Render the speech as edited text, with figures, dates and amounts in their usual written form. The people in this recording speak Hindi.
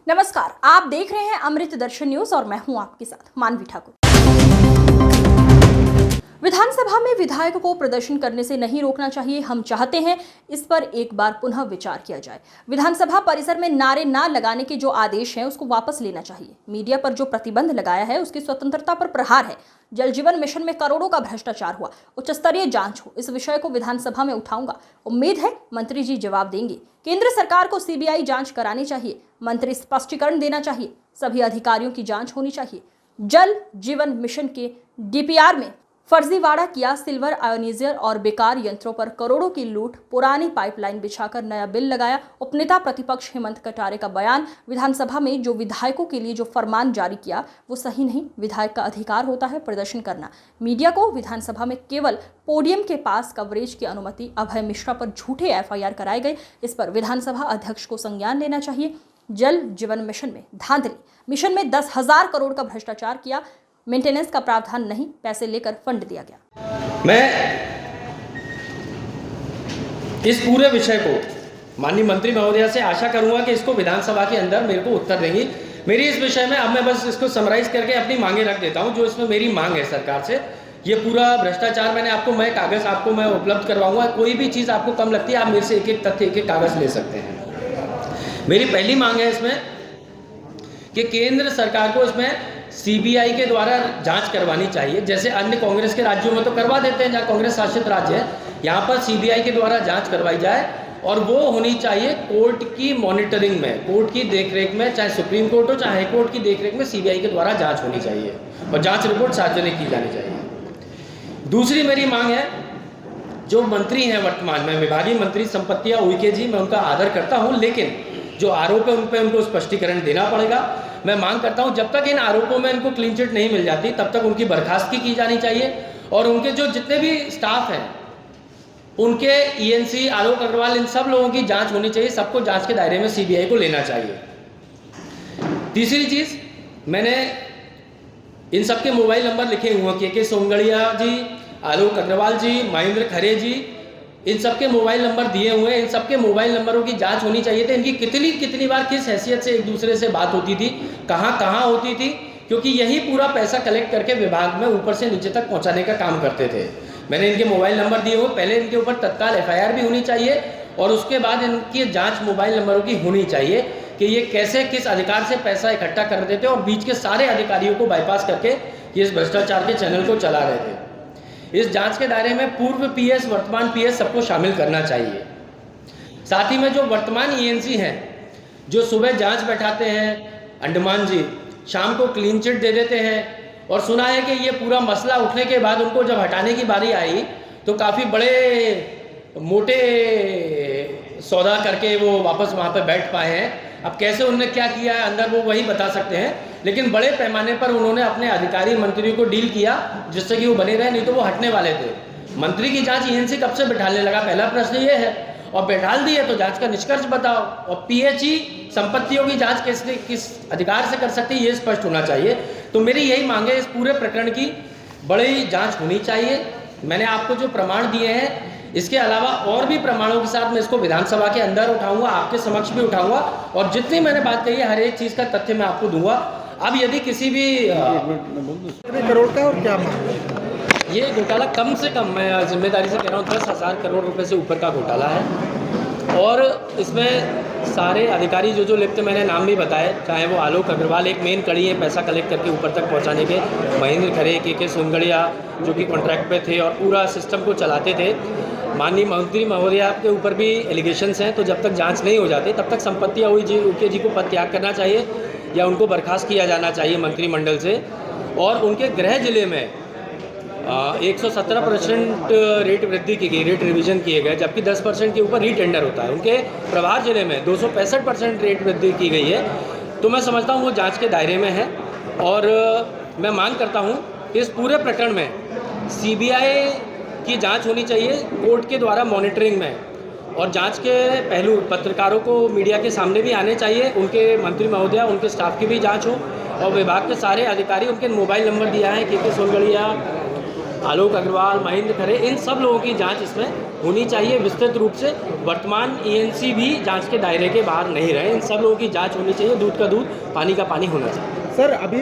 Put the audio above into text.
नमस्कार, आप देख रहे हैं अमृत दर्शन न्यूज और मैं हूं आपके साथ मानवी ठाकुर। विधानसभा में विधायक को प्रदर्शन करने से नहीं रोकना चाहिए। हम चाहते हैं इस पर एक बार पुनः विचार किया जाए। विधानसभा परिसर में नारे ना लगाने के जो आदेश हैं उसको वापस लेना चाहिए। मीडिया पर जो प्रतिबंध लगाया है उसकी स्वतंत्रता पर प्रहार है। जल जीवन मिशन में करोड़ों का भ्रष्टाचार हुआ, उच्च स्तरीय जांच हो। इस विषय को विधानसभा में उठाऊंगा। उम्मीद है मंत्री जी जवाब देंगे। केंद्र सरकार को सीबीआई जांच करानी चाहिए। मंत्री स्पष्टीकरण देना चाहिए। सभी अधिकारियों की जांच होनी चाहिए। जल जीवन मिशन के डीपीआर में फर्जीवाड़ा किया। सिल्वर आयोनाइजर और बेकार यंत्रों पर करोड़ों की लूट। पुरानी पाइपलाइन बिछाकर नया बिल लगाया। उपनेता प्रतिपक्ष हेमंत कटारे का बयान। विधानसभा में जो विधायकों के लिए जो फरमान जारी किया वो सही नहीं। विधायक का अधिकार होता है प्रदर्शन करना। मीडिया को विधानसभा में केवल पोडियम के पास कवरेज की अनुमति। अभय मिश्रा पर झूठे एफआईआर कराए गए। इस पर विधानसभा अध्यक्ष को संज्ञान लेना चाहिए। जल जीवन मिशन में धांधली। मिशन में 10,000 करोड़ का भ्रष्टाचार किया। मेंटेनेंस का प्रावधान नहीं, पैसे लेकर फंड दिया गया। मैं इस पूरे विषय को माननीय मंत्री महोदया से आशा करूंगा कि इसको विधानसभा के अंदर मेरे को उत्तर देंगी। मेरी इस विषय में अब मैं बस इसको समराइज करके अपनी मांगे रख देता हूं। जो इसमें मेरी मांग है सरकार से, ये पूरा भ्रष्टाचार मैं कागज़ आपको मैं उपलब्ध करवाऊंगा। कोई भी चीज़ आपको कम लगती है आप मेरे से एक एक तथ्य, एक एक कागज़ ले सकते हैं। मेरी पहली मांग है इसमें कि केंद्र सरकार को इसमें सीबीआई के द्वारा जांच करवानी चाहिए। जैसे अन्य कांग्रेस के राज्यों में तो करवा देते हैं, जहां कांग्रेस शासित राज्य है, यहाँ पर सीबीआई के द्वारा जांच करवाई जाए और वो होनी चाहिए कोर्ट की मॉनिटरिंग में, कोर्ट की देखरेख में। चाहे सुप्रीम कोर्ट हो चाहे हाई कोर्ट की देखरेख में सीबीआई के द्वारा जांच होनी चाहिए और जांच रिपोर्ट सार्वजनिक की जानी चाहिए। दूसरी मेरी मांग है, जो मंत्री हैं वर्तमान में विभागीय मंत्री संपत्तियाँ उइके जी, मैं उनका आदर करता हूँ, लेकिन जो आरोप है उन पर उनको स्पष्टीकरण देना पड़ेगा। मैं मांग करता हूं जब तक इन आरोपों में इनको क्लीन चिट नहीं मिल जाती तब तक उनकी बर्खास्तगी की जानी चाहिए और उनके जो जितने भी स्टाफ हैं उनके ईएनसी, आलोक अग्रवाल, इन सब लोगों की जांच होनी चाहिए। सबको जांच के दायरे में सीबीआई को लेना चाहिए। तीसरी चीज़, मैंने इन सबके मोबाइल नंबर लिखे हुए हैं के सोंगड़िया जी, आलोक अग्रवाल जी, महेंद्र खरे जी, इन सबके मोबाइल नंबर दिए हुए हैं। इन सबके मोबाइल नंबरों की जांच होनी चाहिए थी। इनकी कितनी बार किस हैसियत से एक दूसरे से बात होती थी, कहाँ होती थी, क्योंकि यही पूरा पैसा कलेक्ट करके विभाग में ऊपर से नीचे तक पहुंचाने का काम करते थे। मैंने इनके मोबाइल नंबर दिए हुए। पहले इनके ऊपर तत्काल एफआईआर भी होनी चाहिए और उसके बाद इनकी जाँच मोबाइल नंबरों की होनी चाहिए कि ये कैसे किस अधिकार से पैसा इकट्ठा करते थे और बीच के सारे अधिकारियों को बाईपास करके ये इस भ्रष्टाचार के चैनल को चला रहे थे। इस जांच के दायरे में पूर्व पीएस, वर्तमान पीएस सबको शामिल करना चाहिए। साथ ही में जो वर्तमान ईएनसी हैं, जो सुबह जांच बैठाते हैं, अंडमान जी, शाम को क्लीन चिट दे देते हैं और सुना है कि ये पूरा मसला उठने के बाद उनको जब हटाने की बारी आई तो काफ़ी बड़े मोटे सौदा करके वो वापस वहाँ पर बैठ पाए हैं। अब कैसे उन्होंने क्या किया है अंदर वो वही बता सकते हैं, लेकिन बड़े पैमाने पर उन्होंने अपने अधिकारी मंत्रियों को डील किया जिससे कि वो बने रहे, नहीं तो वो हटने वाले थे। मंत्री की जांच ईएनसी कब से बैठाने लगा, पहला प्रश्न ये है। और बैठाल दी है तो जांच का निष्कर्ष बताओ। और पीएचई संपत्तियों की जांच किस अधिकार से कर सकती है ये स्पष्ट होना चाहिए। तो मेरी यही मांग है, इस पूरे प्रकरण की बड़ी जाँच होनी चाहिए। मैंने आपको जो प्रमाण दिए हैं, इसके अलावा और भी प्रमाणों के साथ मैं इसको विधानसभा के अंदर उठाऊंगा, आपके समक्ष भी उठाऊंगा और जितनी मैंने बात कही है हर एक चीज़ का तथ्य मैं आपको दूंगा। अब यदि किसी भी करोड़ का और क्या मांग, ये घोटाला कम से कम, मैं जिम्मेदारी से कह रहा हूँ, 10,000 करोड़ रुपए से ऊपर का घोटाला है और इसमें सारे अधिकारी जो लिप्त, मैंने नाम भी बताए, चाहे वो आलोक अग्रवाल एक मेन कड़ी है पैसा कलेक्ट करके ऊपर तक पहुंचाने के, महेंद्र खरे, के सोंगड़िया जो कि कॉन्ट्रैक्ट पे थे और पूरा सिस्टम को चलाते थे। माननीय मंत्री महोदया के ऊपर भी एलिगेशंस हैं, तो जब तक जांच नहीं हो जाती तब तक संपत्तियाँ उइके जी को पद त्याग करना चाहिए या उनको बर्खास्त किया जाना चाहिए मंत्रिमंडल से। और उनके गृह जिले में 117% रेट वृद्धि की गई, रेट रिवीजन किए गए, जबकि 10% के ऊपर रीटेंडर होता है। उनके प्रभार जिले में 265% रेट वृद्धि की गई है। तो मैं समझता हूँ वो जांच के दायरे में है और मैं मांग करता हूँ कि इस पूरे प्रकरण में सीबीआई की जांच होनी चाहिए कोर्ट के द्वारा मॉनिटरिंग में, और जांच के पहलू पत्रकारों को मीडिया के सामने भी आने चाहिए। उनके मंत्री महोदया, उनके स्टाफ की भी जांच हो और विभाग के सारे अधिकारी, उनके मोबाइल नंबर दिया है के सोनगढ़िया, आलोक अग्रवाल, महेंद्र खरे, इन सब लोगों की जांच इसमें होनी चाहिए विस्तृत रूप से। वर्तमान ईएनसी भी जांच के दायरे के बाहर नहीं रहे, इन सब लोगों की जांच होनी चाहिए। दूध का दूध, पानी का पानी होना चाहिए। सर अभी